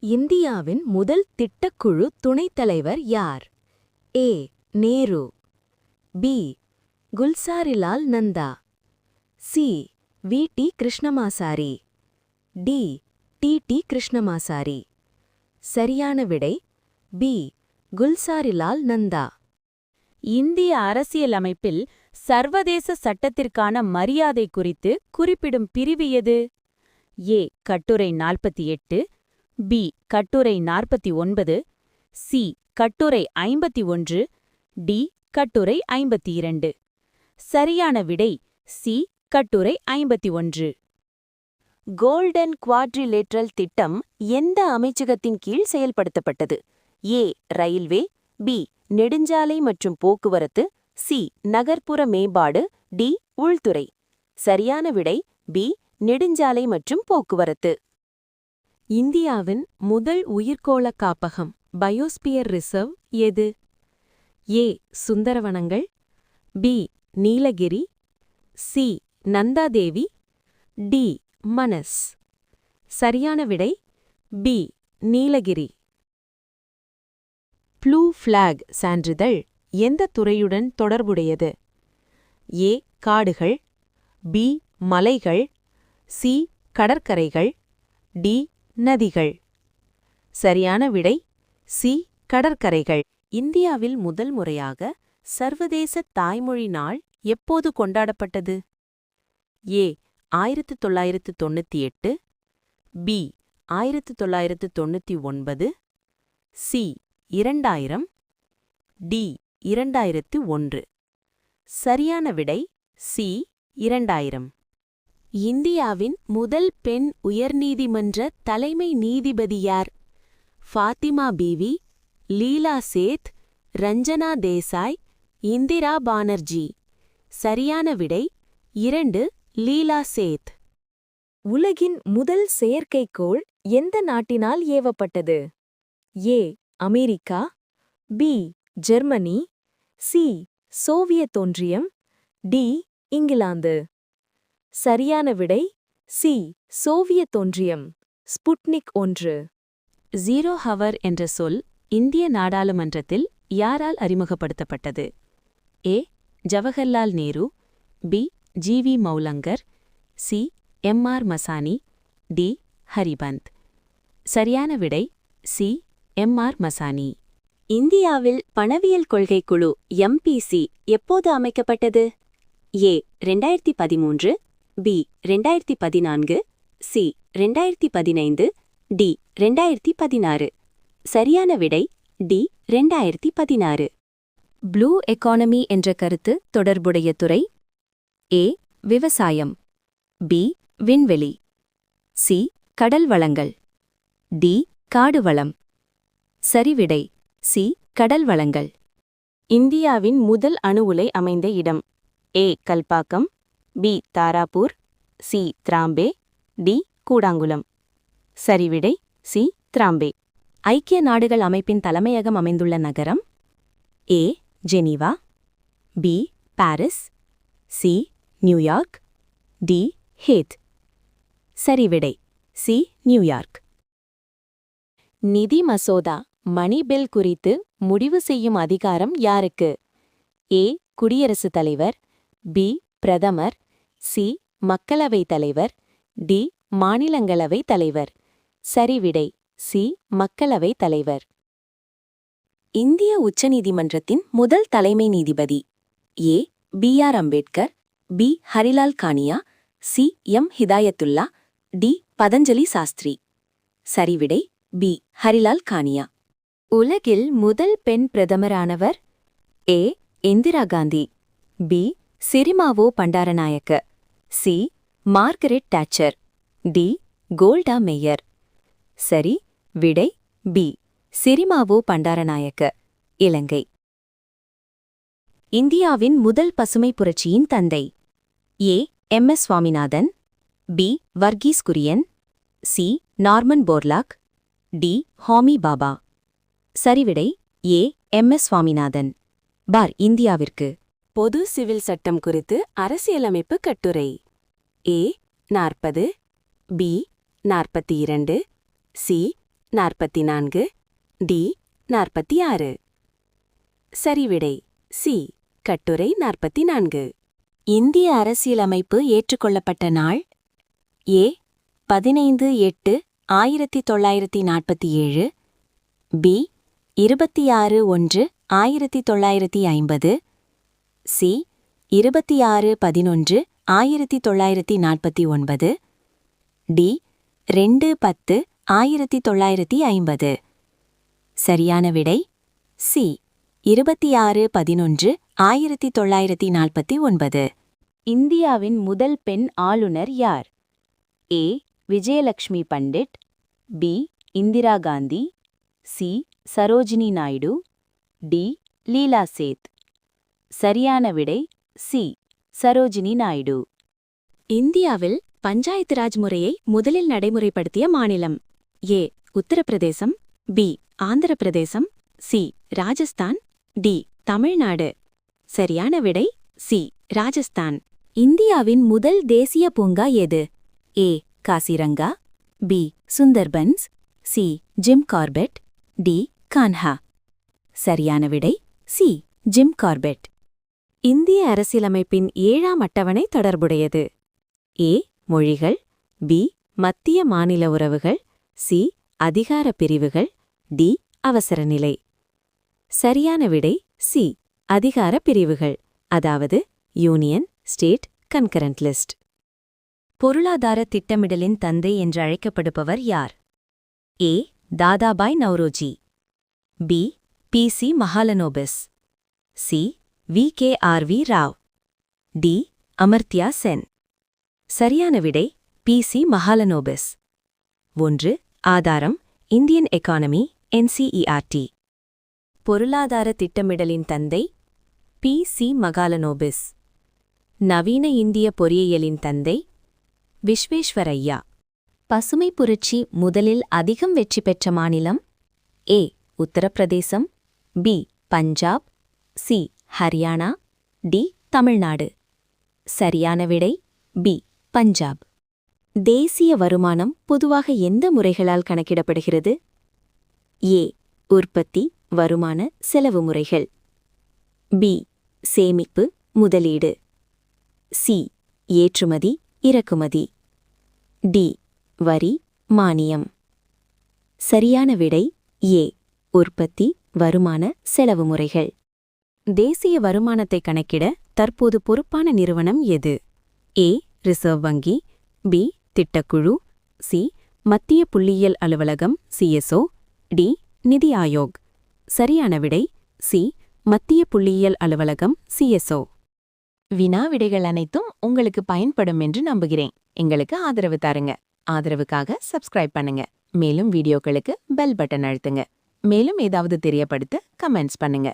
இந்தியாவின் முதல் திட்டக்குழு துணைத் தலைவர் யார்? A. Nehru. B. Gulzarilal Nanda. C. V. T. Krishnamachari. D. T. T. Krishnamachari. சரியான விடை பி. குல்சாரிலால் நந்தா. இந்திய அரசியலமைப்பில் சர்வதேச சட்டத்திற்கான மரியாதை குறித்து குறிப்பிடும் பிரிவு எது? ஏ. கட்டுரை 48. பி. கட்டுரை 49. சி. கட்டுரை 51. டி. கட்டுரை 52. சரியான விடை சி. கட்டுரை 51. கோல்டன் குவாட்ரிலேட்ரல் திட்டம் எந்த அமைச்சகத்தின் கீழ் செயல்படுத்தப்பட்டது? ஏ. ரயில்வே. பி. நெடுஞ்சாலை மற்றும் போக்குவரத்து. சி. நகர்ப்புற மேம்பாடு. டி. உள்துறை. சரியான விடை பி. நெடுஞ்சாலை மற்றும் போக்குவரத்து. இந்தியாவின் முதல் உயிர்க்கோள காப்பகம் பயோஸ்பியர் ரிசர்வ் எது? ஏ. சுந்தரவனங்கள். B. Nilgiri. C. Nanda Devi. D. Manas. சரியான விடை பி. நீலகிரி. ப்ளூ ஃபிளாக் சான்றிதழ் எந்த துறையுடன் தொடர்புடையது? ஏ. காடுகள். பி. மலைகள். சி. கடற்கரைகள். டி. நதிகள். சரியான விடை சி. கடற்கரைகள். இந்தியாவில் முதல் முறையாக சர்வதேச தாய்மொழி நாள் எப்போது கொண்டாடப்பட்டது? ஏ. 1998. பி. 1999. சி. 2000. டி. 2001. சரியான விடை சி. 2000. இந்தியாவின் முதல் பெண் உயர்நீதிமன்ற தலைமை நீதிபதி யார்? ஃபாத்திமா பீவி, லீலா சேத், ரஞ்சனா தேசாய், இந்திரா பானர்ஜி. சரியான விடை 2. லீலா சேத். உலகின் முதல் செயற்கைக்கோள் எந்த நாட்டினால் ஏவப்பட்டது? A. America. B. Germany. C. Soviet ஒன்றியம். டி. இங்கிலாந்து. சரியான விடை சி. சோவியத் ஒன்றியம். ஸ்புட்னிக் 1. 0 ஹவர் என்ற சொல் இந்திய நாடாளுமன்றத்தில் யாரால் அறிமுகப்படுத்தப்பட்டது? A. Jawaharlal Nehru. B. G. V. Mavalankar. C. M. R. Masani. D. Haripant. சரியான விடை சி. எம். ஆர். மசானி. இந்தியாவில் பணவியல் கொள்கை குழு MPC எப்போது அமைக்கப்பட்டது? ஏ. 2013. பி. 2014. சி. 2015. டி. 2016. சரியான விடை டி. 2016. ப்ளூ எக்கானமி என்ற கருத்து தொடர்புடைய துறை? ஏ. விவசாயம். பி. விண்வெளி. சி. கடல் வளங்கள். டி. காடு வளம். சரிவிடை சி. கடல் வளங்கள். இந்தியாவின் முதல் அணு உலை அமைந்த இடம்? A. Kalpakkam. B. Tarapur. C. Trombay. D. Koodankulam. சரிவிடை சி. திராம்பே. ஐக்கிய நாடுகள் அமைப்பின் தலைமையகம் அமைந்துள்ள நகரம்? A. Geneva. B. Paris. C. New York. D. ஹேத். சரிவிடை சி. நியூயார்க். நிதி மசோதா மணி பில் குறித்து முடிவு செய்யும் அதிகாரம் யாருக்கு? ஏ. குடியரசுத் தலைவர். பி. பிரதமர். சி. மக்களவைத் தலைவர். டி. மாநிலங்களவைத் தலைவர். சரிவிடை சி. மக்களவைத் தலைவர். இந்திய உச்சநீதிமன்றத்தின் முதல் தலைமை நீதிபதி? A. B. R. Ambedkar. B. Harilal Kania. C. M. Hidayatullah. D. Patanjali Sastri. சரிவிடை பி. ஹரிலால் கானியா. உலகில் முதல் பெண் பிரதமரானவர்? A. Indira Gandhi. B. Sirimavo Bandaranaike. C. Margaret Thatcher. D. Golda Meir. சரி விடை பி. சிரிமாவோ பண்டாரநாயக்க, இலங்கை. இந்தியாவின் முதல் பசுமை புரட்சியின் தந்தை? A. MS Swaminathan. B. Verghese Kurien. C. Norman Borlaug. D. Homi Bhabha. சரிவிடை ஏ. MS சுவாமிநாதன். பார் இந்தியாவிற்கு பொது சிவில் சட்டம் குறித்து அரசியலமைப்பு கட்டுரை. ஏ. 40. பி. 42. சி. 44, டி 46. சரி விடை சி கட்டுரை 44. இந்திய அரசியலமைப்பு ஏற்றுக்கொள்ளப்பட்ட நாள் ஏ 15/8/1947, பி 26/1/1950, சி 26/11/1949, டி 2/10/1950. சரியான விடை சி 26/11/1949. இந்தியாவின் முதல் பெண் ஆளுநர் யார்? A Vijayalakshmi Pandit, B Indira Gandhi, C Sarojini Naidu, D Leela Seth. சரியான விடை சி சரோஜினி நாயுடு. இந்தியாவில் பஞ்சாயத்து ராஜ் முறையை முதலில் நடைமுறைப்படுத்திய மாநிலம் A Uttar Pradesh, B Andhra Pradesh, C Rajasthan, D Tamil Nadu. சரியான விடை சி ராஜஸ்தான். இந்தியாவின் முதல் தேசிய பூங்கா எது? A Kaziranga, B Sundarbans, C Jim Corbett, D Kanha. சரியான விடை சி ஜிம் கார்பெட். இந்திய அரசியலமைப்பின் 7ஆம் அட்டவணை தொடர்புடையது. ஏ மொழிகள், பி மத்திய மாநில உறவுகள், சி அதிகார பிரிவுகள், டி அவசரநிலை. சரியான விடை சி அதிகார பிரிவுகள், அதாவது யூனியன், ஸ்டேட், கன்கரண்ட் லிஸ்ட். பொருளாதார திட்டமிடலின் தந்தை என்று அழைக்கப்படுபவர் யார்? A Dadabhai Naoroji, B P C. Mahalanobis, C V K R V. Rao, D Amartya Sen. சரியான விடை பி.சி. மஹாலனோபிஸ். 1. ஆதாரம் இந்தியன் எக்கானமி, என்சிஇஆர்டி. பொருளாதார திட்டமிடலின் தந்தை பி.சி. மகாலனோபிஸ். நவீன இந்திய பொறியியலின் தந்தை விஸ்வேஸ்வரய்யா. பசுமை புரட்சி முதலில் அதிகம் வெற்றி பெற்ற மாநிலம் A Uttar Pradesh, B Punjab, C Haryana, D Tamil Nadu. சரியான விடை பி பஞ்சாப். தேசிய வருமானம் பொதுவாக எந்த முறைகளால் கணக்கிடப்படுகிறது? ஏ உற்பத்தி, வருமான, செலவு முறைகள், பி சேமிப்பு, முதலீடு, சி ஏற்றுமதி, இறக்குமதி, டி வரி, மானியம். சரியான விடை ஏ உற்பத்தி, வருமான, செலவு முறைகள். தேசிய வருமானத்தை கணக்கிட தற்போது பொறுப்பான நிறுவனம் எது? ஏ ரிசர்வ் வங்கி, பி திட்டக்குழு, சி மத்திய புள்ளியியல் அலுவலகம் சிஎஸ்ஓ, டி நிதி ஆயோக். சரியான விடை சி மத்திய புள்ளியியல் அலுவலகம் சிஎஸ்ஓ. வினா விடைகள் அனைத்தும் உங்களுக்கு பயன்படும் என்று நம்புகிறேன். எங்களுக்கு ஆதரவு தாருங்க. ஆதரவுக்காக சப்ஸ்கிரைப் பண்ணுங்க. மேலும் வீடியோக்களுக்கு பெல் பட்டன் அழுத்துங்க. மேலும் ஏதாவது தெரியப்படுத்த கமெண்ட்ஸ் பண்ணுங்க.